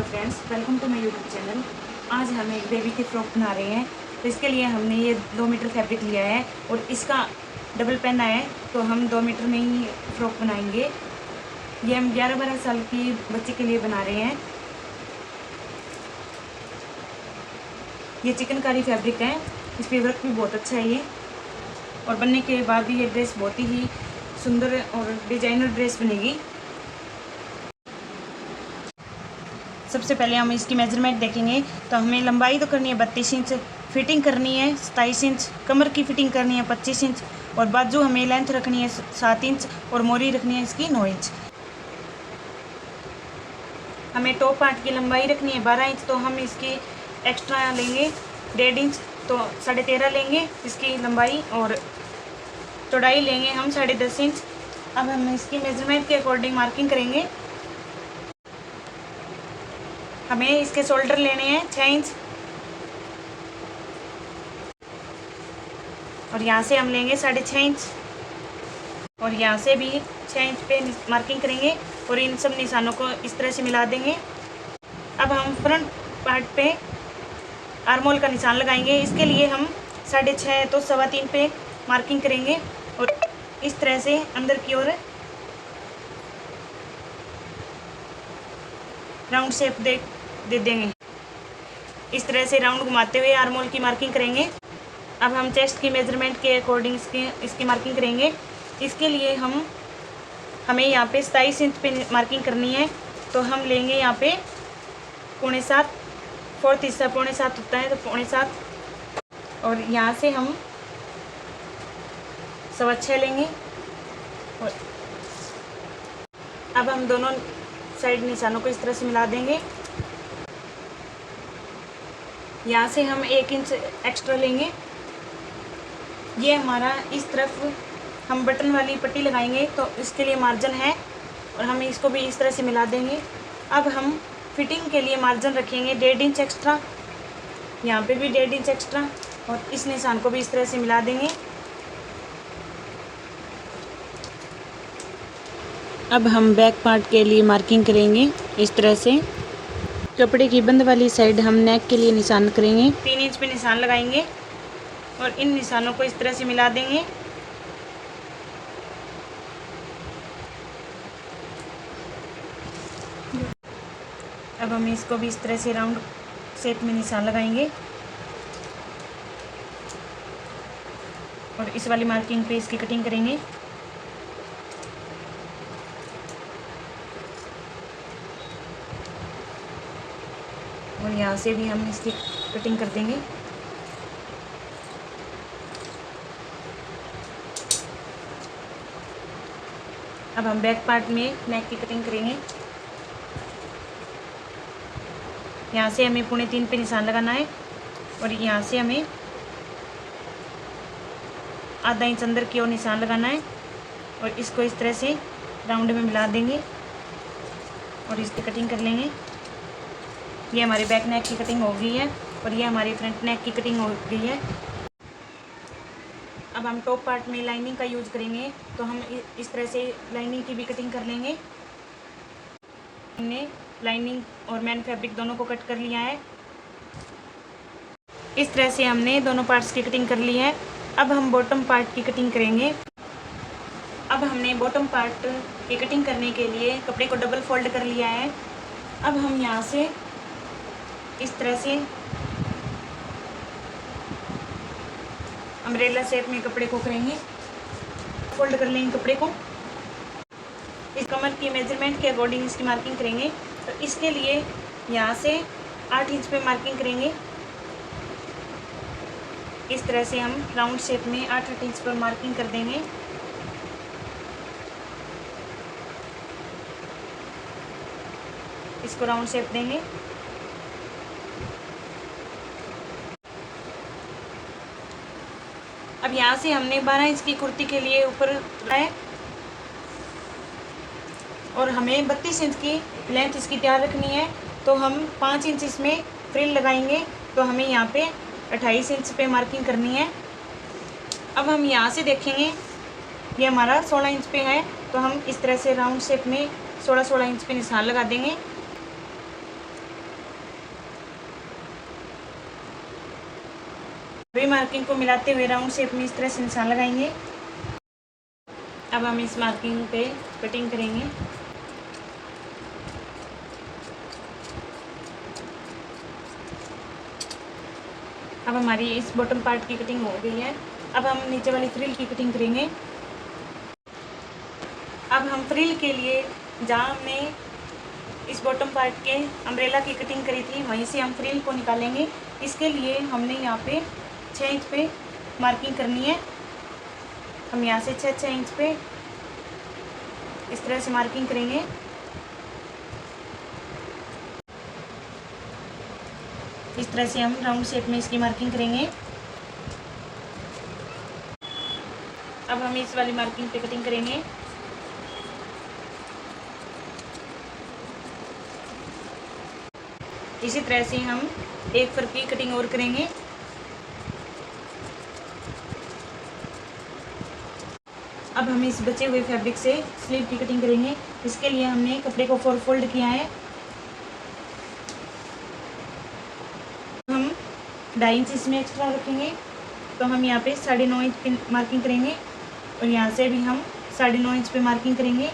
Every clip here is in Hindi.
Friends, welcome to my YouTube channel. आज हम एक बेबी की फ्रॉक बना रहे हैं। तो इसके लिए हमने ये 2 मीटर फैब्रिक लिया है और इसका डबल पहना है, तो हम 2 मीटर में ही फ्रॉक बनाएंगे। ये हम 11-12 साल की बच्ची के लिए बना रहे हैं। ये चिकनकारी फैब्रिक है, इस पर वर्क भी बहुत अच्छा है ये, और बनने के बाद भी ये ड्रेस बहुत ही सुंदर और डिजाइनर ड्रेस बनेगी। सबसे पहले हम इसकी मेजरमेंट देखेंगे। तो हमें लंबाई तो करनी है 32 इंच, फिटिंग करनी है 27 इंच, कमर की फिटिंग करनी है 25 इंच, और बाजू हमें लेंथ रखनी है 7 इंच, और मोरी रखनी है इसकी 9 इंच। हमें टॉप पार्ट की लंबाई रखनी है 12 इंच, तो हम इसकी एक्स्ट्रा लेंगे 1.5 इंच, तो 13.5 लेंगे इसकी लंबाई, और चौड़ाई लेंगे हम 10.5 इंच। अब हम इसकी मेजरमेंट के अकॉर्डिंग मार्किंग करेंगे। हमें इसके शोल्डर लेने हैं 6 इंच, और यहाँ से हम लेंगे 6.5 इंच, और यहाँ से भी 6 इंच पे मार्किंग करेंगे, और इन सब निशानों को इस तरह से मिला देंगे। अब हम फ्रंट पार्ट पे आर्मोल का निशान लगाएंगे। इसके लिए हम 6.5 तो 3.25 पे मार्किंग करेंगे, और इस तरह से अंदर की ओर राउंड शेप दे देंगे। इस तरह से राउंड घुमाते हुए आर्मोल की मार्किंग करेंगे। अब हम चेस्ट की मेजरमेंट के अकॉर्डिंग इसकी मार्किंग करेंगे। इसके लिए हमें यहाँ पे 27 इंच पे मार्किंग करनी है, तो हम लेंगे यहाँ पे 6.25, फोर्थ हिस्सा 6.25 होता है, तो 6.25, और यहाँ से हम 6.25 लेंगे। और अब हम दोनों साइड निशानों को इस तरह से मिला देंगे। यहाँ से हम 1 इंच एक्स्ट्रा लेंगे। ये हमारा इस तरफ हम बटन वाली पट्टी लगाएंगे, तो इसके लिए मार्जिन है, और हम इसको भी इस तरह से मिला देंगे। अब हम फिटिंग के लिए मार्जिन रखेंगे 1.5 इंच एक्स्ट्रा, यहाँ पे भी 1.5 इंच एक्स्ट्रा, और इस निशान को भी इस तरह से मिला देंगे। अब हम बैक पार्ट के लिए मार्किंग करेंगे इस तरह से। कपड़े की बंद वाली साइड हम नेक के लिए निशान करेंगे, 3 इंच पे निशान लगाएंगे, और इन निशानों को इस तरह से मिला देंगे। अब हम इसको भी इस तरह से राउंड शेप में निशान लगाएंगे, और इस वाली मार्किंग पे इसकी कटिंग करेंगे। और यहाँ से भी हम इसकी कटिंग कर देंगे। अब हम बैक पार्ट में नेक की कटिंग करेंगे। यहाँ से हमें 2.25 पे निशान लगाना है, और यहाँ से हमें आधा इंच अंदर की ओर निशान लगाना है, और इसको इस तरह से राउंड में मिला देंगे, और इसकी कटिंग कर लेंगे। ये हमारी बैक नेक की कटिंग हो गई है, और ये हमारी फ्रंट नेक की कटिंग हो गई है। अब हम टॉप पार्ट में लाइनिंग का यूज़ करेंगे, तो हम इस तरह से लाइनिंग की भी कटिंग कर लेंगे। हमने लाइनिंग और मेन फैब्रिक दोनों को कट कर लिया है। इस तरह से हमने दोनों पार्ट्स की कटिंग कर ली है। अब हम बॉटम पार्ट की कटिंग करेंगे। अब हमने बॉटम पार्ट की कटिंग करने के लिए कपड़े को डबल फोल्ड कर लिया है। अब हम यहाँ से इस तरह से अम्ब्रेला शेप में कपड़े को करेंगे, फोल्ड कर लेंगे कपड़े को। इस कमर की मेजरमेंट के अकॉर्डिंग इसकी मार्किंग करेंगे, तो इसके लिए यहाँ से 8 इंच पे मार्किंग करेंगे। इस तरह से हम राउंड शेप में 8-8 इंच पर मार्किंग कर देंगे। इसको राउंड शेप देंगे। अब यहाँ से हमने 12 इंच की कुर्ती के लिए ऊपर है, और हमें 32 इंच की लेंथ इसकी तैयार रखनी है, तो हम 5 इंच इसमें फ्रिल लगाएंगे, तो हमें यहाँ पे 28 इंच पे मार्किंग करनी है। अब हम यहाँ से देखेंगे, ये हमारा 16 इंच पे है, तो हम इस तरह से राउंड शेप में 16-16 इंच पे निशान लगा देंगे। सभी मार्किंग को मिलाते हुए राउंड शेप में इस तरह से निशान लगाएंगे। अब हम इस मार्किंग पे कटिंग करेंगे। अब हमारी इस बॉटम पार्ट की कटिंग हो गई है। अब हम नीचे वाली फ्रिल की कटिंग करेंगे। अब हम फ्रिल के लिए जहाँ हमने इस बॉटम पार्ट के अम्ब्रेला की कटिंग करी थी वहीं से हम फ्रिल को निकालेंगे। इसके लिए हमने यहाँ पे 6 इंच पे मार्किंग करनी है। हम यहाँ से 6 इंच पे इस तरह से मार्किंग करेंगे। इस तरह से हम राउंड शेप में इसकी मार्किंग करेंगे। अब हम इस वाली मार्किंग पे कटिंग करेंगे। इसी तरह से हम एक फर की कटिंग और करेंगे। अब हम इस बचे हुए फैब्रिक से स्लीव की कटिंग करेंगे। इसके लिए हमने कपड़े को 4 फोल्ड किया है। हम 2.5 इंच इसमें एक्स्ट्रा रखेंगे, तो हम यहाँ पे 9.5 इंच पे मार्किंग करेंगे और यहाँ से भी हम 9.5 इंच पे मार्किंग करेंगे।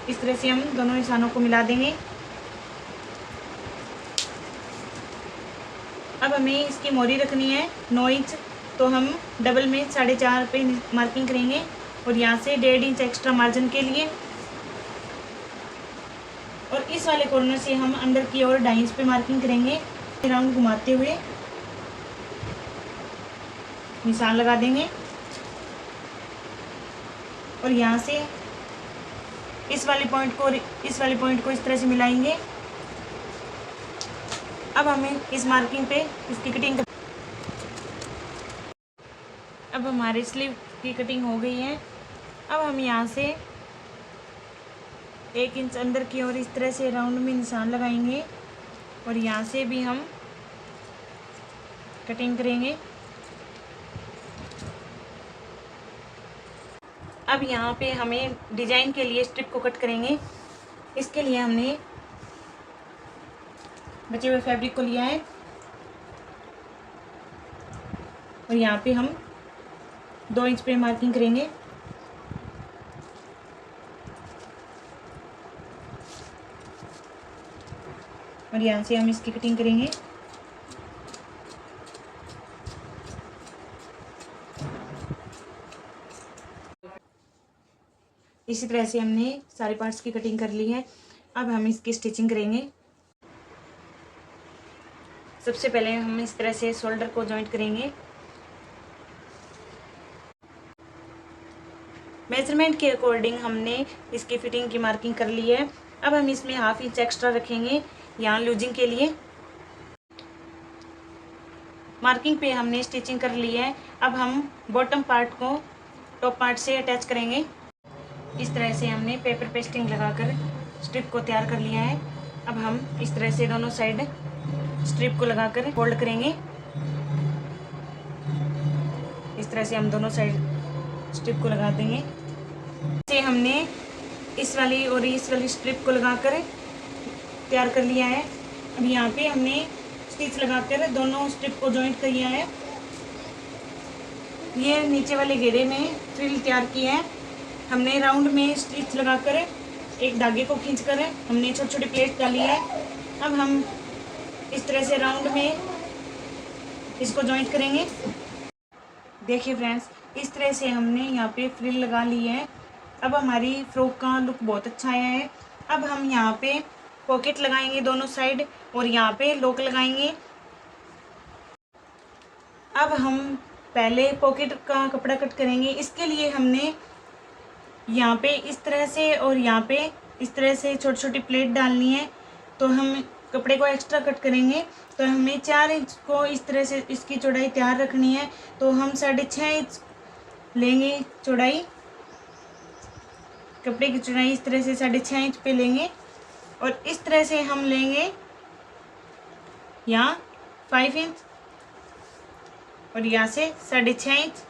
इस तरह से हम दोनों निशानों को मिला देंगे। अब हमें इसकी मोरी रखनी है 9 इंच, तो हम डबल में 4.5 पे मार्किंग करेंगे और यहाँ से 1.5 इंच एक्स्ट्रा मार्जिन के लिए, और इस वाले कॉर्नर से हम अंदर की ओर 2.5 इंच पे मार्किंग करेंगे। राउंड घुमाते हुए निशान लगा देंगे और यहाँ से इस वाले पॉइंट को इस तरह से मिलाएंगे। अब हमें इस मार्किंग पे इसकी कटिंग अब हमारे स्लीव की कटिंग हो गई है। अब हम यहाँ से 1 इंच अंदर की ओर इस तरह से राउंड में निशान लगाएंगे और यहाँ से भी हम कटिंग करेंगे। अब यहाँ पे हमें डिजाइन के लिए स्ट्रिप को कट करेंगे। इसके लिए हमने बचे हुए फैब्रिक को लिया है और यहाँ पे हम 2 इंच पे मार्किंग करेंगे। और यहाँ से हम इसकी कटिंग करेंगे। इसी तरह से हमने सारे पार्ट्स की कटिंग कर ली है। अब हम इसकी स्टिचिंग करेंगे। सबसे पहले हम इस तरह से शोल्डर को जॉइंट करेंगे। मेजरमेंट के अकॉर्डिंग हमने इसकी फिटिंग की मार्किंग कर ली है। अब हम इसमें 1/2 इंच एक्स्ट्रा रखेंगे यहाँ लूजिंग के लिए। मार्किंग पे हमने स्टिचिंग कर ली है। अब हम बॉटम पार्ट को टॉप पार्ट से अटैच करेंगे। इस तरह से हमने पेपर पेस्टिंग लगाकर स्ट्रिप को तैयार कर लिया है। अब हम इस तरह से दोनों साइड स्ट्रिप को लगाकर फोल्ड करेंगे। इस तरह से हम दोनों साइड स्ट्रिप को लगा देंगे। इसे हमने इस वाली और इस वाली स्ट्रिप को लगाकर तैयार कर लिया है। अब यहाँ पे हमने स्टिच लगाकर दोनों स्ट्रिप को जॉइंट किया है। ये नीचे वाले घेरे में फ्रिल तैयार की है। हमने राउंड में स्टिच लगाकर एक धागे को खींचकर हमने छोटी छोटी प्लेट डाली है। अब हम इस तरह से राउंड में इसको जॉइंट करेंगे। देखिए फ्रेंड्स, इस तरह से हमने यहाँ पे फ्रिल लगा ली है। अब हमारी फ्रॉक का लुक बहुत अच्छा आया है। अब हम यहाँ पे पॉकेट लगाएंगे दोनों साइड और यहाँ पे लॉक लगाएंगे। अब हम पहले पॉकेट का कपड़ा कट करेंगे। इसके लिए हमने यहाँ पे इस तरह से और यहाँ पे इस तरह से छोटी छोटी प्लेट डालनी है। तो हम कपड़े को एक्स्ट्रा कट करेंगे। तो हमें 4 इंच को इस तरह से इसकी चौड़ाई तैयार रखनी है। तो हम 6.5 इंच लेंगे चौड़ाई। कपड़े की चौड़ाई इस तरह से 6.5 इंच पे लेंगे और इस तरह से हम लेंगे यहाँ 5 इंच और यहाँ से 6.5 इंच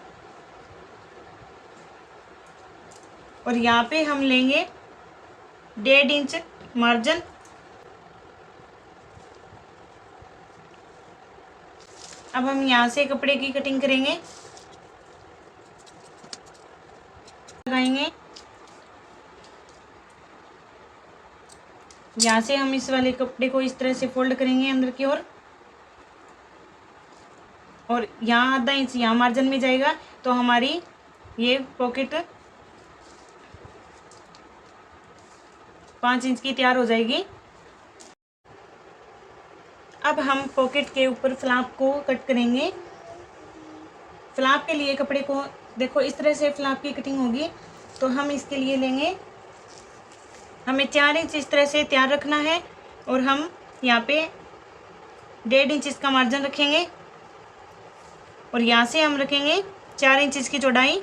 और यहाँ पे हम लेंगे 1.5 इंच मार्जिन। अब हम यहाँ से कपड़े की कटिंग करेंगे, लगाएंगे। यहाँ से हम इस वाले कपड़े को इस तरह से फोल्ड करेंगे अंदर की ओर, और यहाँ आधा इंच यहाँ मार्जिन में जाएगा, तो हमारी ये पॉकेट 5 इंच की तैयार हो जाएगी। अब हम पॉकेट के ऊपर फ्लैप को कट करेंगे। फ्लैप के लिए कपड़े को देखो इस तरह से फ्लैप की कटिंग होगी, तो हम इसके लिए लेंगे, हमें 4 इंच इस तरह से तैयार रखना है, और हम यहाँ पे 1.5 इंच इसका मार्जिन रखेंगे, और यहाँ से हम रखेंगे 4 इंच इसकी चौड़ाई,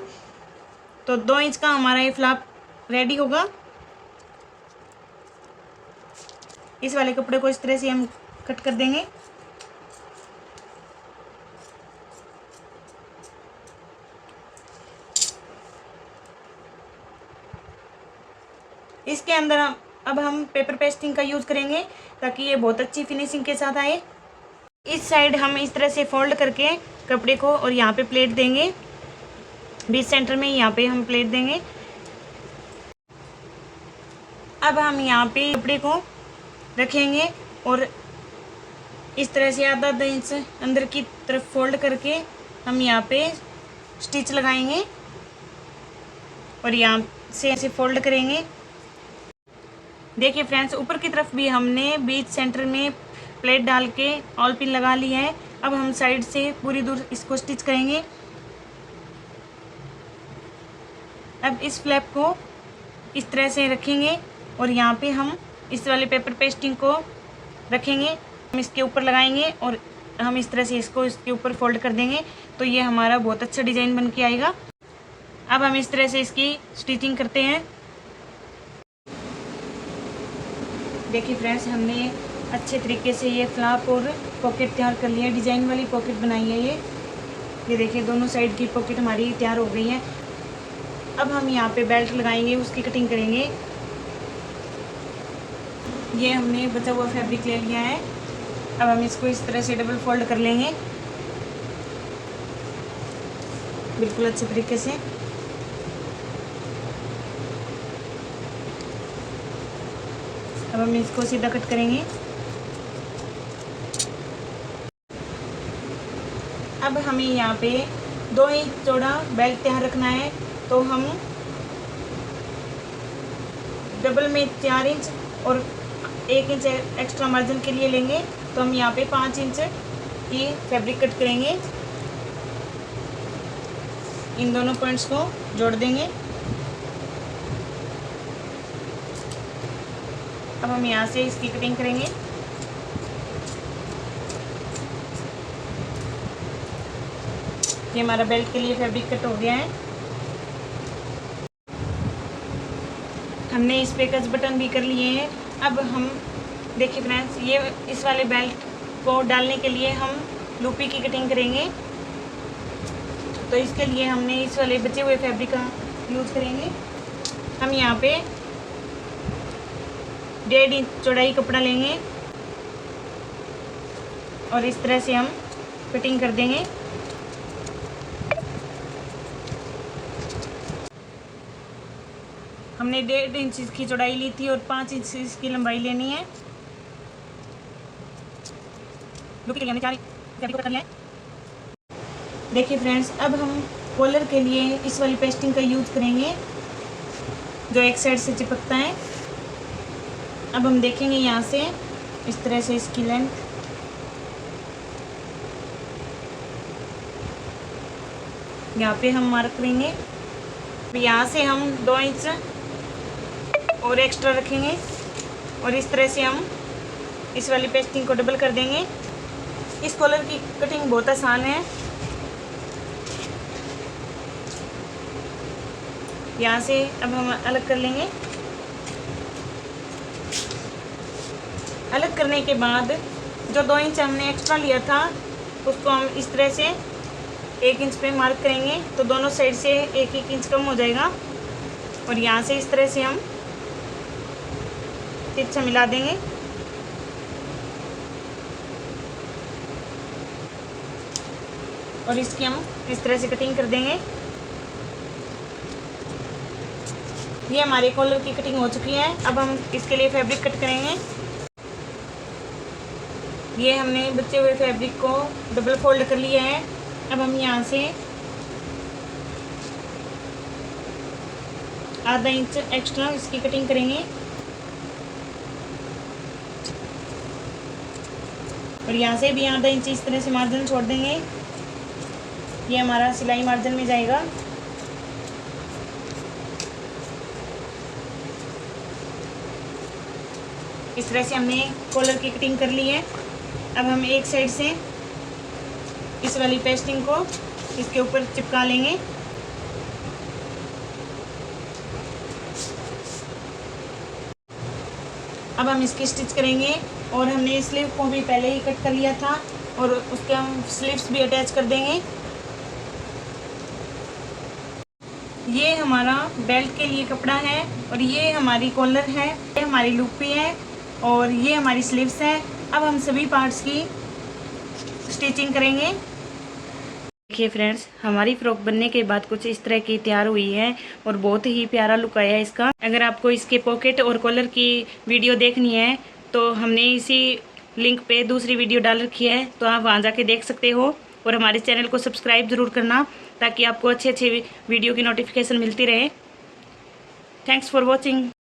तो 2 इंच का हमारा ये फ्लैप रेडी होगा। इस वाले कपड़े को इस तरह से हम कट कर देंगे। इसके अंदर अब हम पेपर पेस्टिंग का यूज़ करेंगे, ताकि ये बहुत अच्छी फिनिशिंग के साथ आए। इस साइड हम इस तरह से फोल्ड करके कपड़े को और यहाँ पे प्लेट देंगे, बीच सेंटर में यहाँ पे हम प्लेट देंगे। अब हम यहाँ पे कपड़े को रखेंगे और इस तरह से आधा इंच अंदर की तरफ फोल्ड करके हम यहाँ पे स्टिच लगाएंगे, और यहाँ से ऐसे फोल्ड करेंगे। देखिए फ्रेंड्स, ऊपर की तरफ भी हमने बीच सेंटर में प्लेट डाल के ऑल पिन लगा ली है। अब हम साइड से पूरी दूर इसको स्टिच करेंगे। अब इस फ्लैप को इस तरह से रखेंगे, और यहाँ पे हम इस वाले पेपर पेस्टिंग को रखेंगे, हम इसके ऊपर लगाएंगे, और हम इस तरह से इसको इसके ऊपर फोल्ड कर देंगे, तो ये हमारा बहुत अच्छा डिज़ाइन बन के आएगा। अब हम इस तरह से इसकी स्टिचिंग करते हैं। देखिए फ्रेंड्स, हमने अच्छे तरीके से ये फ्लैप और पॉकेट तैयार कर लिया है, डिज़ाइन वाली पॉकेट बनाई है ये देखिए दोनों साइड की पॉकेट हमारी तैयार हो गई है। अब हम यहाँ पे बेल्ट लगाएंगे, उसकी कटिंग करेंगे। ये हमने बचा हुआ फैब्रिक ले लिया है। अब हम इसको इस तरह से डबल फोल्ड कर लेंगे बिल्कुल अच्छे तरीके से। अब हम इसको सीधा कट करेंगे। अब हमें यहाँ पे 2 इंच चौड़ा बेल्ट तैयार रखना है, तो हम डबल में 4 इंच और 1 इंच एक्स्ट्रा मार्जिन के लिए लेंगे, तो हम यहाँ पे 5 इंच की फैब्रिक कट करेंगे। इन दोनों पॉइंट्स को जोड़ देंगे। अब हम यहाँ से इसकी कटिंग करेंगे। ये हमारा बेल्ट के लिए फैब्रिक कट हो गया है। हमने इस पे कच बटन भी कर लिए हैं। अब हम देखिए फ्रेंड्स, ये इस वाले बेल्ट को डालने के लिए हम लूपी की कटिंग करेंगे, तो इसके लिए हमने इस वाले बचे हुए फैब्रिक का यूज़ करेंगे। हम यहाँ पे 1.5 इंच चौड़ाई कपड़ा लेंगे और इस तरह से हम कटिंग कर देंगे। हमने 1.5 इंच की चौड़ाई ली थी और 5 इंच इसकी लंबाई लेनी है। हमने 4 फैब्रिक कर लिया है। देखिए फ्रेंड्स, अब हम कॉलर के लिए इस वाली पेस्टिंग का यूज़ करेंगे जो एक साइड से चिपकता है। अब हम देखेंगे यहाँ से इस तरह से इसकी लेंथ, यहाँ पे हम मार्क करेंगे। यहाँ से हम 2 इंच और एक्स्ट्रा रखेंगे और इस तरह से हम इस वाली पेस्टिंग को डबल कर देंगे। इस कॉलर की कटिंग बहुत आसान है। यहाँ से अब हम अलग कर लेंगे। अलग करने के बाद जो 2 इंच हमने एक्स्ट्रा लिया था उसको हम इस तरह से 1 इंच पे मार्क करेंगे, तो दोनों साइड से 1-1 इंच कम हो जाएगा। और यहाँ से इस तरह से हम तिरछा मिला देंगे। और इसकी हम इस तरह से कटिंग कर देंगे। ये हमारे कॉलर की कटिंग हो चुकी है। अब हम इसके लिए फैब्रिक कट करेंगे। ये हमने बचे हुए फैब्रिक को डबल फोल्ड कर लिया है। अब हम यहाँ से आधा इंच एक्स्ट्रा इसकी कटिंग करेंगे और यहाँ से भी आधा इंच इस तरह से मार्जिन छोड़ देंगे। ये हमारा सिलाई मार्जिन में जाएगा। इस तरह से हमने कॉलर की कटिंग कर ली है। अब हम एक साइड से इस वाली पेस्टिंग को इसके ऊपर चिपका लेंगे। अब हम इसकी स्टिच करेंगे और हमने स्लीव को भी पहले ही कट कर लिया था और उसके हम स्लीव्स भी अटैच कर देंगे। ये हमारा बेल्ट के लिए कपड़ा है और ये हमारी कॉलर है, ये हमारी लूपी है और ये हमारी स्लीव्स है। अब हम सभी पार्ट्स की स्टिचिंग करेंगे। देखिए फ्रेंड्स, हमारी फ्रॉक बनने के बाद कुछ इस तरह की तैयार हुई है और बहुत ही प्यारा लुक आया है इसका। अगर आपको इसके पॉकेट और कॉलर की वीडियो देखनी है तो हमने इसी लिंक पे दूसरी वीडियो डाल रखी है, तो आप वहाँ जाके देख सकते हो। और हमारे चैनल को सब्सक्राइब ज़रूर करना ताकि आपको अच्छे अच्छे वीडियो की नोटिफिकेशन मिलती रहे। Thanks for watching.